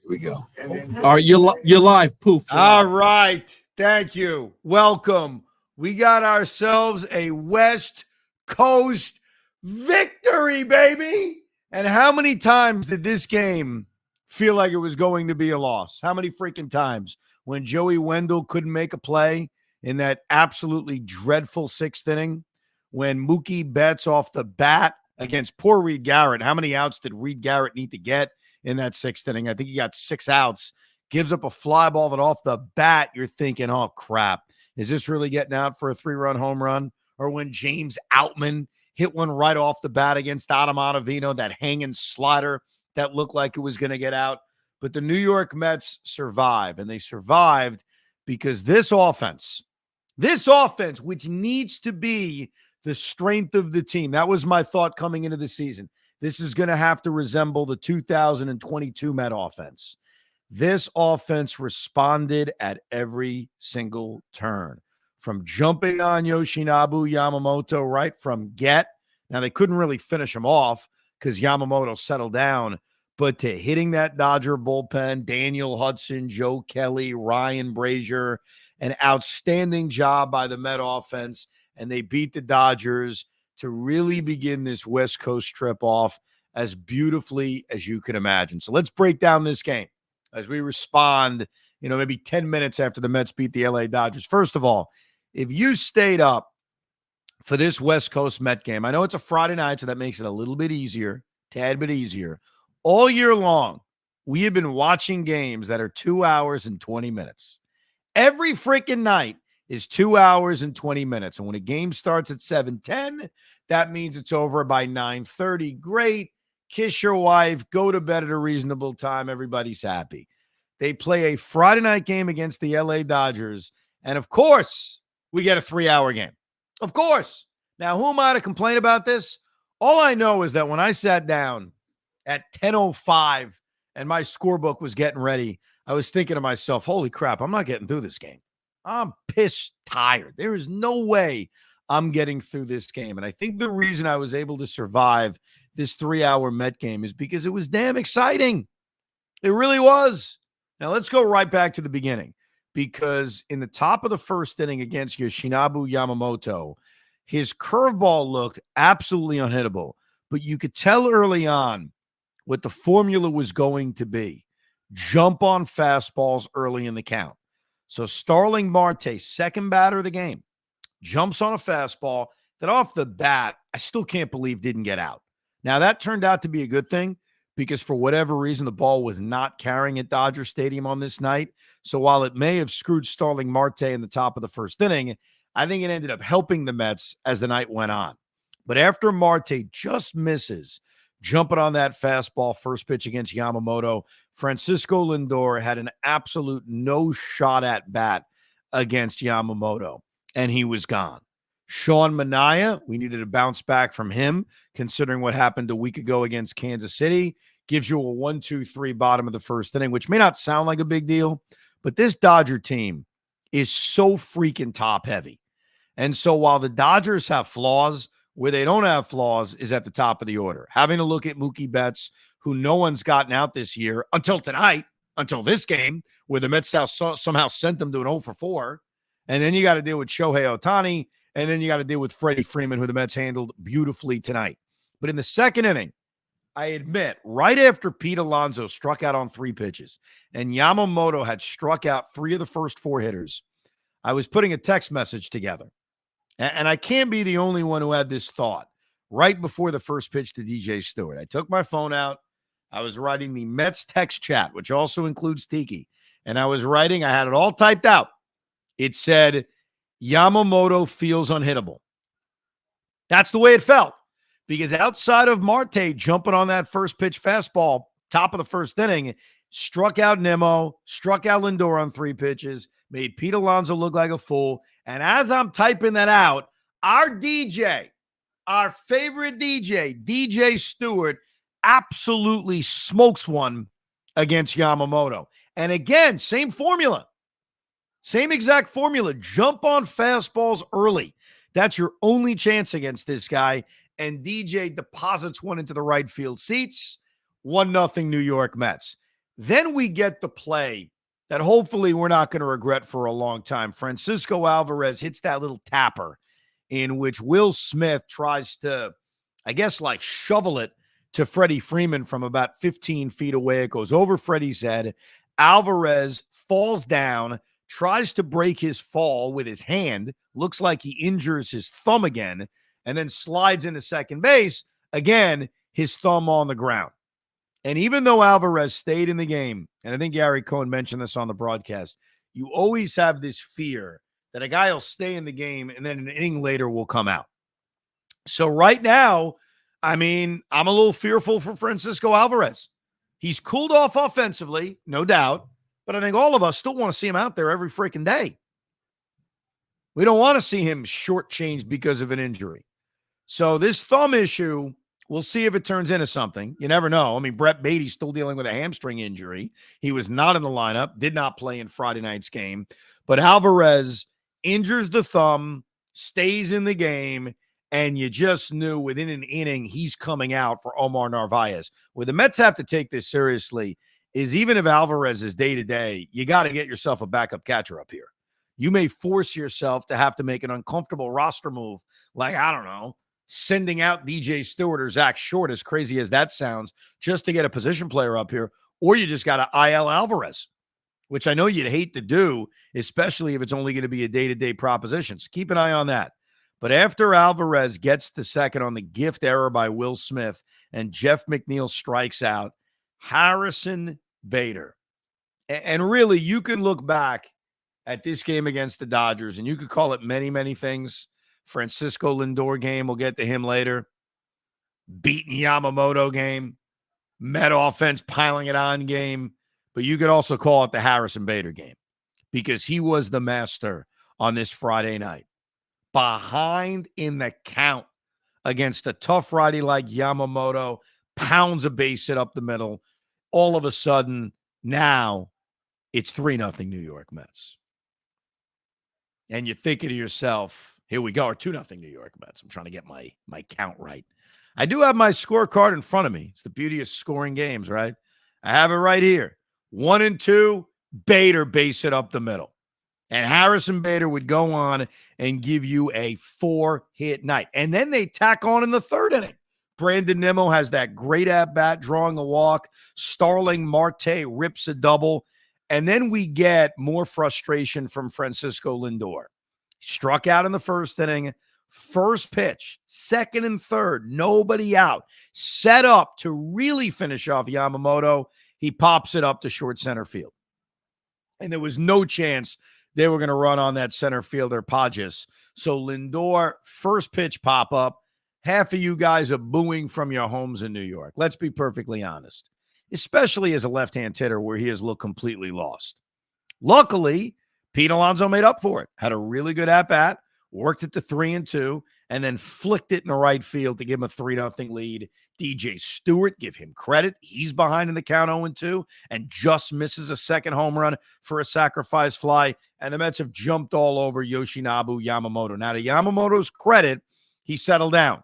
we go. All right, you're live. Poof. All right. Thank you. Welcome. We got ourselves a West Coast victory, baby. And how many times did this game feel like it was going to be a loss? How many freaking times when Joey Wendell couldn't make a play in that absolutely dreadful sixth inning? When Mookie Betts off the bat against poor Reed Garrett. How many outs did Reed Garrett need to get in that sixth inning? I think he got 6 outs. Gives up a fly ball that off the bat, you're thinking, oh, crap. Is this really getting out for a 3-run home run? Or when James Outman hit one right off the bat against Adam Ottavino, that hanging slider that looked like it was going to get out. But the New York Mets survive, and they survived because this offense, which needs to be the strength of the team, that was my thought coming into the season. This is going to have to resemble the 2022 Met offense. This offense responded at every single turn, from jumping on Yoshinobu, Yamamoto, right from get. Now, they couldn't really finish him off because Yamamoto settled down, but to hitting that Dodger bullpen, Daniel Hudson, Joe Kelly, Ryan Brazier, an outstanding job by the Met offense, and they beat the Dodgers to really begin this West Coast trip off as beautifully as you can imagine. So let's break down this game as we respond, maybe 10 minutes after the Mets beat the LA Dodgers. First of all, if you stayed up for this West Coast Met game, I know it's a Friday night, so that makes it a little bit easier, tad bit easier. All year long, we have been watching games that are 2 hours and 20 minutes. Every freaking night is 2 hours and 20 minutes. And when a game starts at 7:10, that means it's over by 9:30. Great. Kiss your wife, go to bed at a reasonable time. Everybody's happy. They play a Friday night game against the LA Dodgers. And of course, we get a 3-hour game. Of course. Now, who am I to complain about this? All I know is that when I sat down at 10:05 and my scorebook was getting ready, I was thinking to myself, holy crap, I'm not getting through this game. I'm pissed tired. There is no way I'm getting through this game. And I think the reason I was able to survive this 3-hour Met game is because it was damn exciting. It really was. Now let's go right back to the beginning, because in the top of the first inning against Yoshinobu Yamamoto, his curveball looked absolutely unhittable, but you could tell early on what the formula was going to be. Jump on fastballs early in the count. So Starling Marte, second batter of the game, jumps on a fastball that off the bat, I still can't believe didn't get out. Now, that turned out to be a good thing because for whatever reason, the ball was not carrying at Dodger Stadium on this night. So while it may have screwed Starling Marte in the top of the first inning, I think it ended up helping the Mets as the night went on. But after Marte just misses jumping on that fastball first pitch against Yamamoto, Francisco Lindor had an absolute no shot at bat against Yamamoto, and he was gone. Sean Manaea, we needed a bounce back from him, considering what happened a week ago against Kansas City. Gives you a 1-2-3 bottom of the first inning, which may not sound like a big deal, but this Dodger team is so freaking top heavy. And so while the Dodgers have flaws, where they don't have flaws is at the top of the order. Having a look at Mookie Betts, who no one's gotten out this year until tonight, until this game, where the Mets somehow sent them to an 0-for-4. And then you got to deal with Shohei Ohtani. And then you got to deal with Freddie Freeman, who the Mets handled beautifully tonight. But in the second inning, I admit, right after Pete Alonso struck out on 3 pitches and Yamamoto had struck out 3 of the first 4 hitters, I was putting a text message together. And I can't be the only one who had this thought right before the first pitch to DJ Stewart. I took my phone out. I was writing the Mets text chat, which also includes Tiki. And I had it all typed out. It said, Yamamoto feels unhittable. That's the way it felt. Because outside of Marte jumping on that first pitch fastball, top of the first inning, struck out Nimmo, struck out Lindor on 3 pitches, made Pete Alonso look like a fool. And as I'm typing that out, our DJ, our favorite DJ, DJ Stewart, absolutely smokes one against Yamamoto. And again, same formula. Same exact formula. Jump on fastballs early. That's your only chance against this guy. And DJ deposits one into the right field seats. 1-0 New York Mets. Then we get the play that hopefully we're not going to regret for a long time. Francisco Alvarez hits that little tapper in which Will Smith tries to, I guess, like shovel it to Freddie Freeman from about 15 feet away. It goes over Freddie's head. Alvarez falls down, tries to break his fall with his hand. Looks like he injures his thumb again, and then slides into second base. Again, his thumb on the ground. And even though Alvarez stayed in the game, and I think Gary Cohen mentioned this on the broadcast, you always have this fear that a guy will stay in the game and then an inning later will come out. So right now, I mean, I'm a little fearful for Francisco Alvarez. He's cooled off offensively, no doubt, but I think all of us still want to see him out there every freaking day. We don't want to see him shortchanged because of an injury. So this thumb issue, we'll see if it turns into something. You never know. I mean, Brett Beatty's still dealing with a hamstring injury. He was not in the lineup, did not play in Friday night's game. But Alvarez injures the thumb, stays in the game, and you just knew within an inning he's coming out for Omar Narvaez. Where the Mets have to take this seriously is even if Alvarez is day-to-day, you got to get yourself a backup catcher up here. You may force yourself to have to make an uncomfortable roster move like, I don't know, sending out DJ Stewart or Zach Short, as crazy as that sounds, just to get a position player up here, or you just got to IL Alvarez, which I know you'd hate to do, especially if it's only going to be a day-to-day proposition. So keep an eye on that. But after Alvarez gets to second on the gift error by Will Smith and Jeff McNeil strikes out, Harrison Bader. And really, you can look back at this game against the Dodgers, and you could call it many, many things. Francisco Lindor game, we'll get to him later. Beating Yamamoto game. Met offense piling it on game. But you could also call it the Harrison Bader game because he was the master on this Friday night. Behind in the count against a tough righty like Yamamoto, pounds a base hit up the middle. All of a sudden, now it's 3-0 New York Mets. And you're thinking to yourself, here we go, or 2-0 New York Mets. I'm trying to get my count right. I do have my scorecard in front of me. It's the beauty of scoring games, right? I have it right here. 1 and 2, Bader base hit up the middle. And Harrison Bader would go on and give you a 4-hit night. And then they tack on in the third inning. Brandon Nimmo has that great at-bat, drawing a walk. Starling Marte rips a double. And then we get more frustration from Francisco Lindor. Struck out in the first inning. First pitch, second and third, nobody out. Set up to really finish off Yamamoto. He pops it up to short center field. And there was no chance they were going to run on that center fielder, Pages. So Lindor, first pitch pop up. Half of you guys are booing from your homes in New York. Let's be perfectly honest, especially as a left-hand hitter where he has looked completely lost. Luckily, Pete Alonso made up for it. Had a really good at-bat, worked it to 3-2, and then flicked it in the right field to give him a 3-0 lead. DJ Stewart, give him credit. He's behind in the count 0-2 and just misses a second home run for a sacrifice fly. And the Mets have jumped all over Yoshinobu Yamamoto. Now, to Yamamoto's credit, he settled down.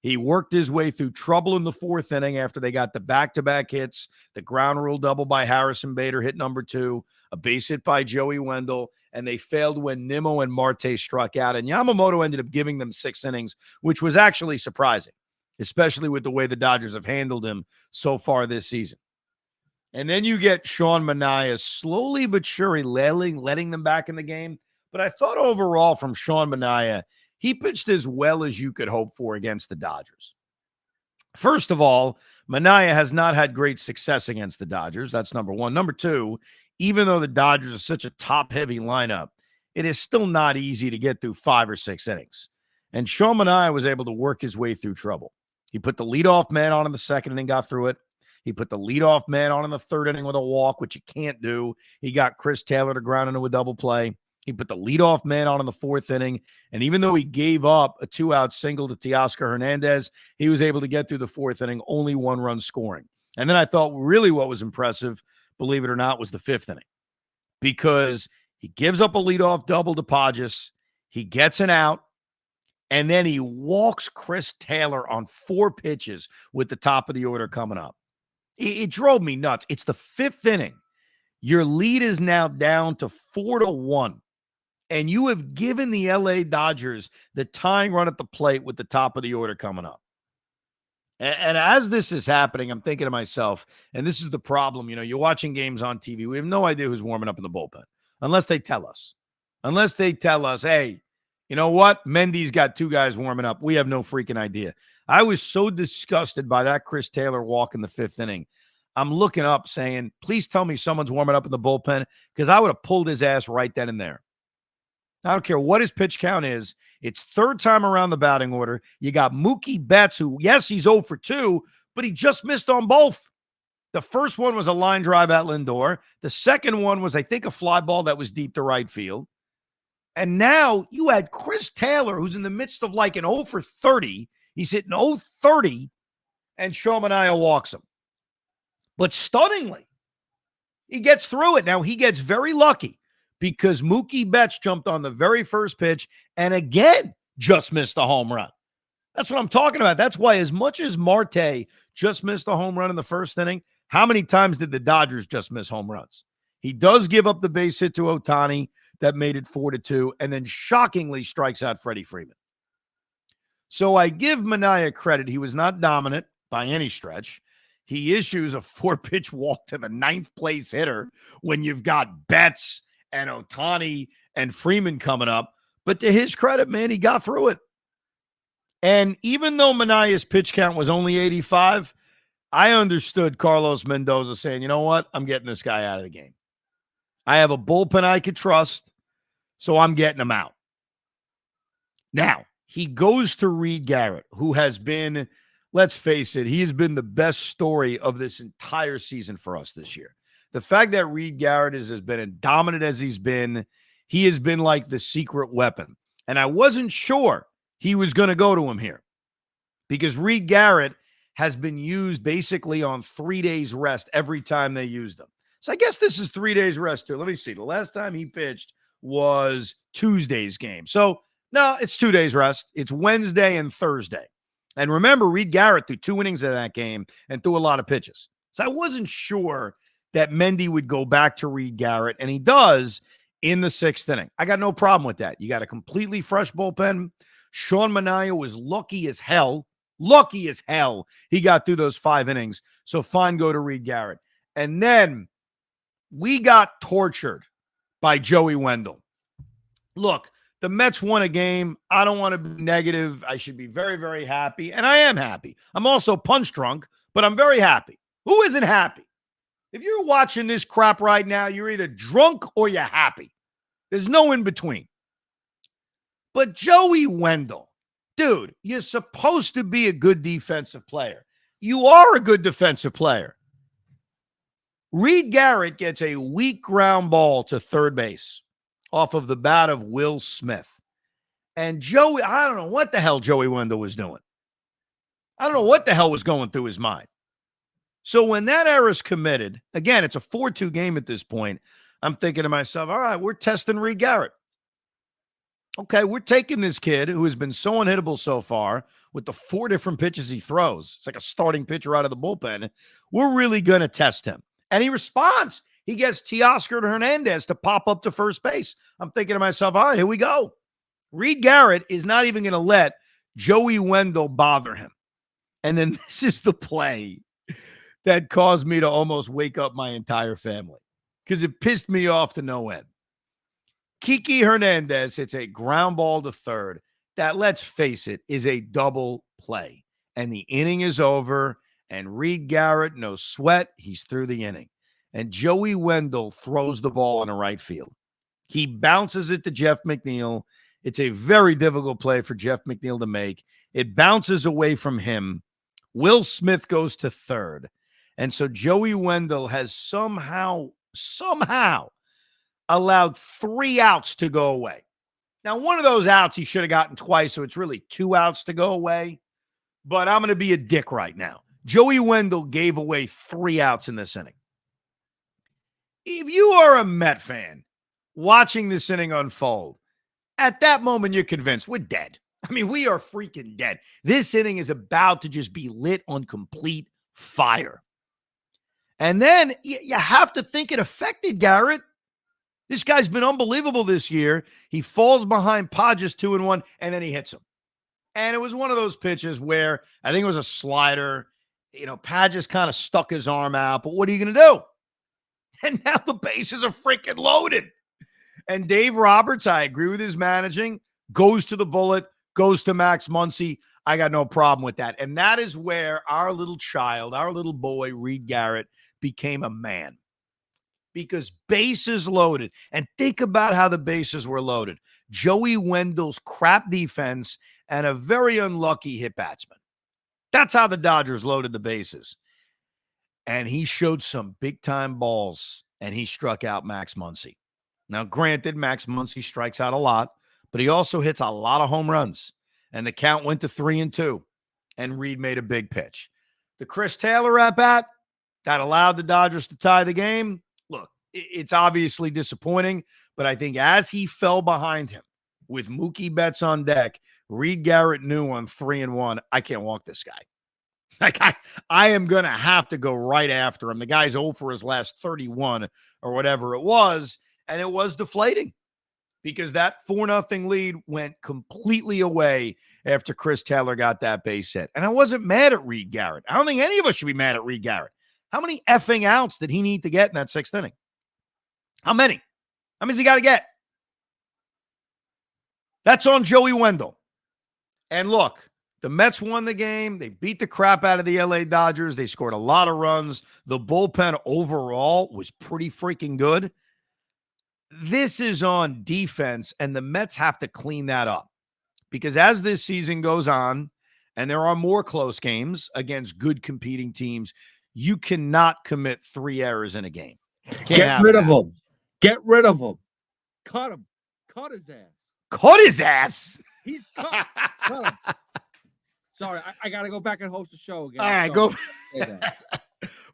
He worked his way through trouble in the fourth inning after they got the back-to-back hits, the ground rule double by Harrison Bader, hit number 2, a base hit by Joey Wendell, and they failed when Nimmo and Marte struck out. And Yamamoto ended up giving them 6 innings, which was actually surprising, especially with the way the Dodgers have handled him so far this season. And then you get Sean Manaea slowly but surely letting them back in the game. But I thought overall from Sean Manaea, he pitched as well as you could hope for against the Dodgers. First of all, Manaea has not had great success against the Dodgers. That's number one. Number two, even though the Dodgers are such a top-heavy lineup, it is still not easy to get through 5 or 6 innings. And Sean Manaea was able to work his way through trouble. He put the leadoff man on in the second inning, got through it. He put the leadoff man on in the third inning with a walk, which you can't do. He got Chris Taylor to ground into a double play. He put the leadoff man on in the fourth inning. And even though he gave up a 2-out single to Teoscar Hernandez, he was able to get through the fourth inning, only 1 run scoring. And then I thought really what was impressive, believe it or not, was the fifth inning. Because he gives up a leadoff double to Pages. He gets an out. And then he walks Chris Taylor on 4 pitches with the top of the order coming up. It drove me nuts. It's the fifth inning. Your lead is now down to 4-1. And you have given the LA Dodgers the tying run at the plate with the top of the order coming up. And as this is happening, I'm thinking to myself, and this is the problem, you're watching games on TV. We have no idea who's warming up in the bullpen unless they tell us. Unless they tell us, hey, you know what? Mendy's got two guys warming up. We have no freaking idea. I was so disgusted by that Chris Taylor walk in the fifth inning. I'm looking up saying, please tell me someone's warming up in the bullpen, because I would have pulled his ass right then and there. I don't care what his pitch count is. It's third time around the batting order. You got Mookie Betts, who, yes, he's 0 for 2, but he just missed on both. The first one was a line drive at Lindor. The second one was, I think, a fly ball that was deep to right field. And now you had Chris Taylor, who's in the midst of like an 0 for 30. He's hitting 0-30, and Manaea walks him. But stunningly, he gets through it. Now, he gets very lucky because Mookie Betts jumped on the very first pitch and again just missed a home run. That's what I'm talking about. That's why, as much as Marte just missed a home run in the first inning, how many times did the Dodgers just miss home runs? He does give up the base hit to Ohtani that made it 4-2, and then shockingly strikes out Freddie Freeman. So I give Manaea credit. He was not dominant by any stretch. He issues a 4-pitch walk to the ninth place hitter when you've got Betts and Ohtani and Freeman coming up. But to his credit, man, he got through it. And even though Manaea's pitch count was only 85, I understood Carlos Mendoza saying, you know what? I'm getting this guy out of the game. I have a bullpen I could trust, so I'm getting him out. Now, he goes to Reed Garrett, who has been, let's face it, he has been the best story of this entire season for us this year. The fact that Reed Garrett has been as dominant as he has been like the secret weapon. And I wasn't sure he was going to go to him here because Reed Garrett has been used basically on 3 days rest every time they used him. So I guess this is 3 days rest too. Let me see. The last time he pitched was Tuesday's game. So no, it's 2 days rest. It's Wednesday and Thursday. And remember, Reed Garrett threw 2 innings of that game and threw a lot of pitches. So I wasn't sure that Mendy would go back to Reed Garrett, and he does in the 6th inning. I got no problem with that. You got a completely fresh bullpen. Sean Manaea was lucky as hell. Lucky as hell he got through those 5 innings. So fine, go to Reed Garrett. And then we got tortured by Joey Wendell. Look, the Mets won a game. I don't want to be negative. I should be very, very happy. And I am happy. I'm also punch drunk, but I'm very happy. Who isn't happy? If you're watching this crap right now, you're either drunk or you're happy. There's no in between. But Joey Wendell, dude, you're supposed to be a good defensive player. You are a good defensive player. Reed Garrett gets a weak ground ball to third base off of the bat of Will Smith. And Joey, I don't know what the hell Joey Wendell was doing. I don't know what the hell was going through his mind. So when that error is committed, again, it's a 4-2 game at this point. I'm thinking to myself, all right, we're testing Reed Garrett. Okay, we're taking this kid who has been so unhittable so far with the 4 different pitches he throws. It's like a starting pitcher out of the bullpen. We're really going to test him. And he responds. He gets Teoscar Hernandez to pop up to first base. I'm thinking to myself, all right, here we go. Reed Garrett is not even going to let Joey Wendell bother him. And then this is the play that caused me to almost wake up my entire family because it pissed me off to no end. Kiki Hernandez hits a ground ball to third. That, let's face it, is a double play. And the inning is over, and Reed Garrett, no sweat, he's through the inning. And Joey Wendell throws the ball in the right field. He bounces it to Jeff McNeil. It's a very difficult play for Jeff McNeil to make. It bounces away from him. Will Smith goes to third. And so Joey Wendell has somehow allowed 3 outs to go away. Now, one of those outs he should have gotten twice, so it's really 2 outs to go away. But I'm going to be a dick right now. Joey Wendell gave away 3 outs in this inning. If you are a Met fan watching this inning unfold, at that moment you're convinced we're dead. I mean, we are freaking dead. This inning is about to just be lit on complete fire. And then you have to think it affected Garrett. This guy's been unbelievable this year. He falls behind Podges 2-1, and then he hits him. And it was one of those pitches where I think it was a slider. Podges kind of stuck his arm out, but what are you going to do? And now the bases are freaking loaded. And Dave Roberts, I agree with his managing, goes to the bullet, goes to Max Muncy. I got no problem with that. And that is where our little child, our little boy, Reed Garrett, became a man. Because bases loaded. And think about how the bases were loaded. Joey Wendell's crap defense and a very unlucky hit batsman. That's how the Dodgers loaded the bases. And he showed some big-time balls, and he struck out Max Muncy. Now, granted, Max Muncy strikes out a lot, but he also hits a lot of home runs. And the count went to 3-2, and Reed made a big pitch. The Chris Taylor at-bat that allowed the Dodgers to tie the game, look, it's obviously disappointing, but I think as he fell behind him with Mookie Betts on deck, Reed Garrett knew on 3-1, I can't walk this guy. Like I am going to have to go right after him. The guy's 0 for his last 31 or whatever it was, and it was deflating because that 4-0 lead went completely away after Chris Taylor got that base hit. And I wasn't mad at Reed Garrett. I don't think any of us should be mad at Reed Garrett. How many effing outs did he need to get in that 6th inning? How many? How many's he got to get? That's on Joey Wendell. And look, the Mets won the game. They beat the crap out of the LA Dodgers. They scored a lot of runs. The bullpen overall was pretty freaking good. This is on defense, and the Mets have to clean that up. Because as this season goes on, and there are more close games against good competing teams, you cannot commit 3 errors in a game. Get rid of him. Get rid of him. Cut him. Cut his ass. Cut his ass? He's cut. Cut him. Sorry, I got to go back and host the show again. All right, go.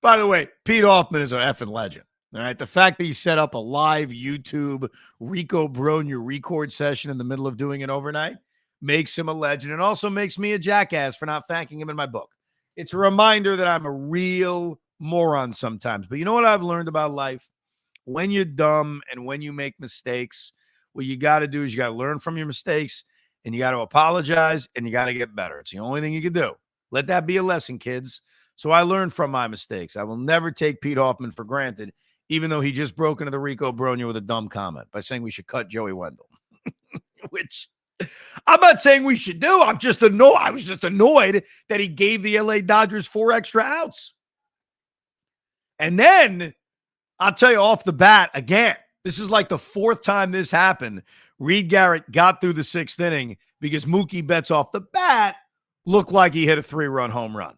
By the way, Pete Hoffman is an effing legend. All right, the fact that he set up a live YouTube Rico Brogna record session in the middle of doing it overnight makes him a legend and also makes me a jackass for not thanking him in my book. It's a reminder that I'm a real moron sometimes. But you know what I've learned about life? When you're dumb and when you make mistakes, what you got to do is you got to learn from your mistakes and you got to apologize and you got to get better. It's the only thing you can do. Let that be a lesson, kids. So I learned from my mistakes. I will never take Pete Hoffman for granted, even though he just broke into the Rico Brogna with a dumb comment by saying we should cut Joey Wendell, which I'm not saying we should do. I'm just annoyed. I was just annoyed that he gave the LA Dodgers 4 extra outs. And then I'll tell you off the bat again, this is like the 4th time this happened. Reed Garrett got through the 6th inning because Mookie Betts off the bat looked like he hit a 3-run home run.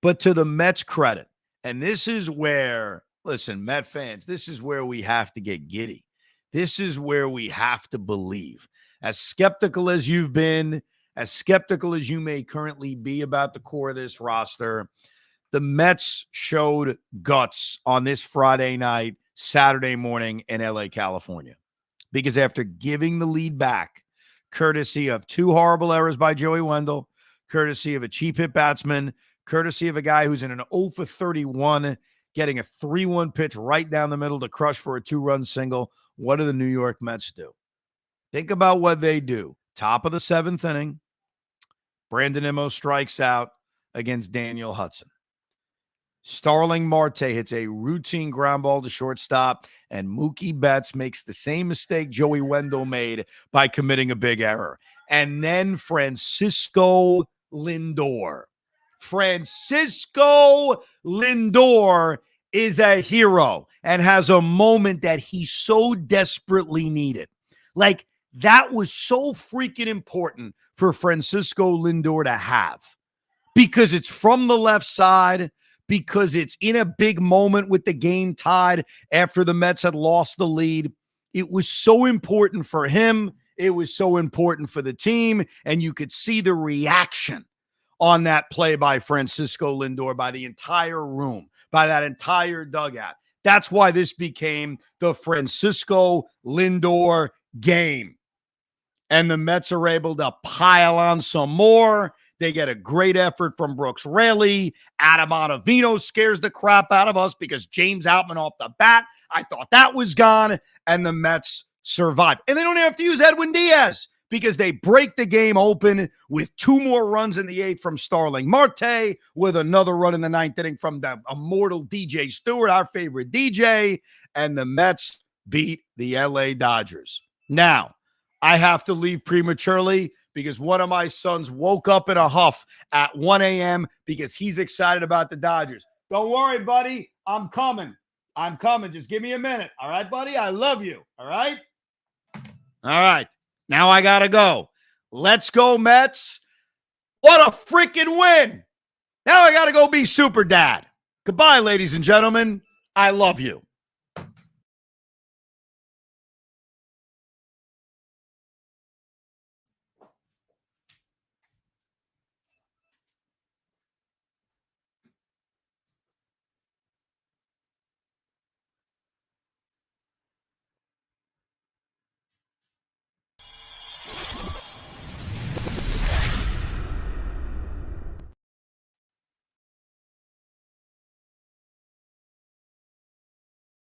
But to the Mets' credit, and this is where, listen, Met fans, this is where we have to get giddy. This is where we have to believe. As skeptical as you've been, as skeptical as you may currently be about the core of this roster, the Mets showed guts on this Friday night, Saturday morning in LA, California. Because after giving the lead back, courtesy of 2 horrible errors by Joey Wendell, courtesy of a cheap hit batsman, courtesy of a guy who's in an 0 for 31, getting a 3-1 pitch right down the middle to crush for a 2-run single, what do the New York Mets do? Think about what they do. Top of the 7th inning, Brandon Nimmo strikes out against Daniel Hudson. Starling Marte hits a routine ground ball to shortstop, and Mookie Betts makes the same mistake Joey Wendell made by committing a big error. And then Francisco Lindor. Francisco Lindor is a hero and has a moment that he so desperately needed. Like, that was so freaking important for Francisco Lindor to have because it's from the left side, because it's in a big moment with the game tied after the Mets had lost the lead. It was so important for him. It was so important for the team. And you could see the reaction on that play by Francisco Lindor, by the entire room, by that entire dugout. That's why this became the Francisco Lindor game. And the Mets are able to pile on some more. They get a great effort from Brooks Raley. Adam Ottavino scares the crap out of us because James Outman off the bat, I thought that was gone, and the Mets survive. And they don't have to use Edwin Diaz because they break the game open with 2 more runs in the 8th from Starling Marte, with another run in the 9th inning from the immortal DJ Stewart, our favorite DJ, and the Mets beat the LA Dodgers. Now, I have to leave prematurely because one of my sons woke up in a huff at 1 a.m. because he's excited about the Dodgers. Don't worry, buddy. I'm coming. Just give me a minute. All right, buddy? I love you. All right? All right. Now I got to go. Let's go, Mets. What a freaking win. Now I got to go be super dad. Goodbye, ladies and gentlemen. I love you.